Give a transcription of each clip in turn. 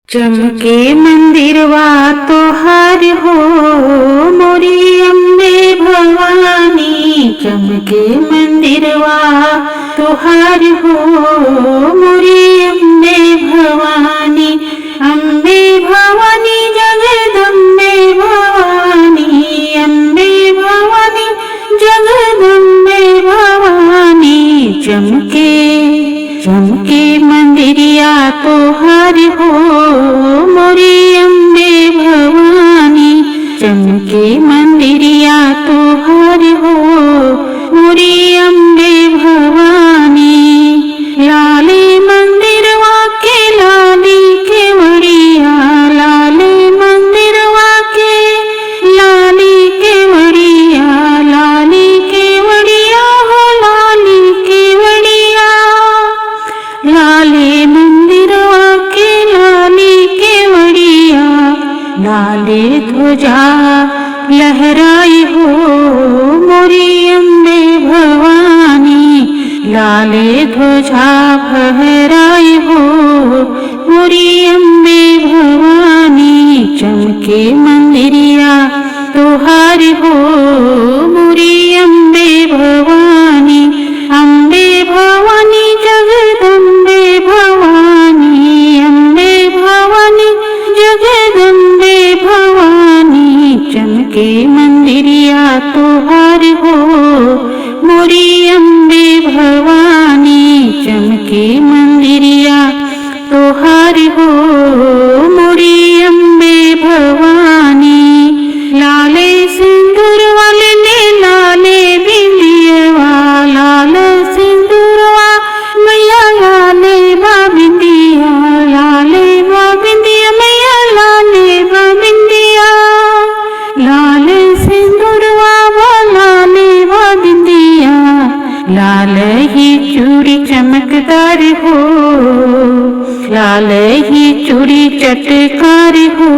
चमके मंदिरवा तोहार हो मोरी अम्बे भवानी। चमके मंदिरवा तोहार हो मोरी अम्बे भवानी। अम्बे भवानी जगदम्बे भवानी। अम्बे भवानी जगदम्बे भवानी। चमके चमके मंदिरिया तोहार हो मोरी अम्बे भवानी। चमके मंदिरिया तोहार हो मोरी अम्बे भवानी। लाले मंदिरवा के लाली केवड़िया। लाले मंदिरवा के लाली केवड़िया। लाली केवड़िया हो लाली केवड़िया। लाले मंदिरवा के लाली केवड़िया। लाले ध्वजा लहराई हो मोरी अम्बे भवानी। लाले ध्वजा फहराई हो मोरी अम्बे भवानी। चमके मंदिरिया तोहार हो मोरी अम्बे भवानी। अम्बे भवानी जगदम्बे भवानी। अम्बे भवानी जगदम्बे भवानी। चमके मंदिरिया तोहार हो मोरी अम्बे भवानी। चमके मंदिरिया तोहार हो मोरी अम्बे भवानी। लाले सिंदूर वाले ने लाले बिंदियवा। लाल सिंदूरवा मैया लाले बाबिंदिया। लाले बाबिंदिया मैया लाले बाबिंदिया। लाले सिंदूरवा वो लाले बाबिंदिया। लाल ही चूड़ी चमकदार हो। लाल ही चूड़ी चटकार हो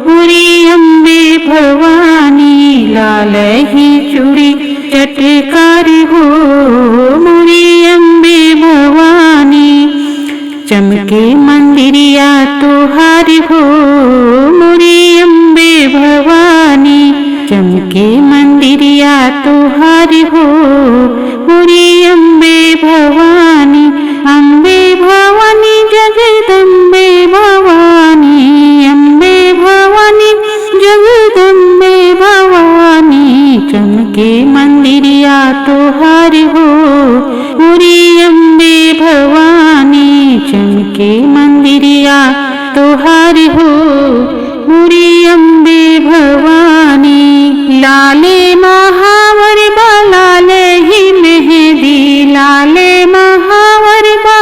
मोरी अम्बे भवानी। लाल ही चूड़ी चटकार हो मोरी अम्बे भवानी। चमके मंदिरिया तोहार हो मोरी अम्बे भवानी। चमके मंदिरिया तोहार हो मोरी अम्बे भवानी। अम्बे भवानी जगदम्बे भवानी। अम्बे भवानी जगदम्बे भवानी। चमके मंदिरिया तोहार हो मोरी अम्बे भवानी। चमके मंदिरिया तोहार हो मोरी अम्बे भवानी। लाले महावर बा लाले ही मेहंदी। लाले महावर बा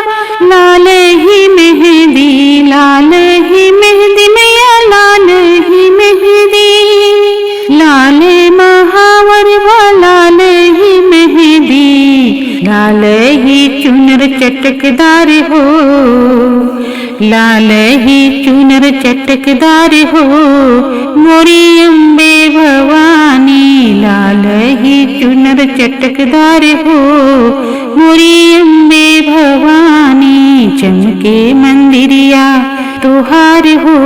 लाले ही मेहंदी। लाले ही मेहंदी मैया लाले ही मेहंदी। लाले महावर बा लाले ही मेहंदी। लाले ही चुनर चटकदार हो। लाल ही चुनर चटकदार हो मोरी अम्बे भवानी। लाल ही चुनर चटकदार हो मोरी अम्बे भवानी। चमके मंदिरिया तोहार हो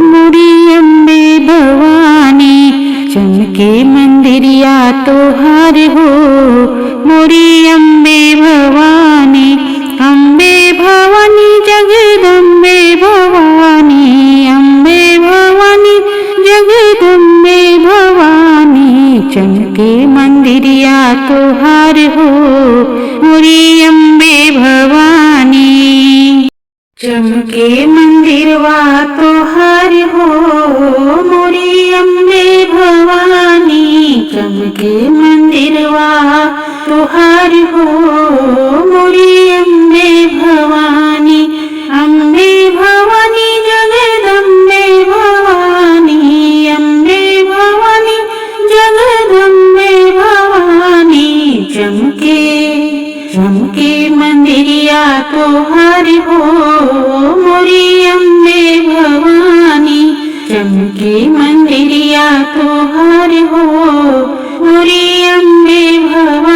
मोरी अम्बे भवानी। चमके मंदिरिया तोहार हो मोरी अम्बे भवानी। अम्बे भवानी जगदम्बे भवानी। अम्बे भवानी जगदम्बे भवानी। चमके मंदिरिया तोहार हो मोरी अम्बे भवानी। चमके मंदिरवा तोहार हो मोरी अम्बे भवानी। चमके मंदिरवा तोहार हो मोरी अम्बे भवानी। अम्बे भवानी जगदम्बे भवानी। अम्बे भवानी जगदम्बे भवानी। चमके चमके मंदिरिया तोहार हो मोरी अम्बे भवानी। चमके मंदिरिया तोहार हो मोरी अम्बे भवानी।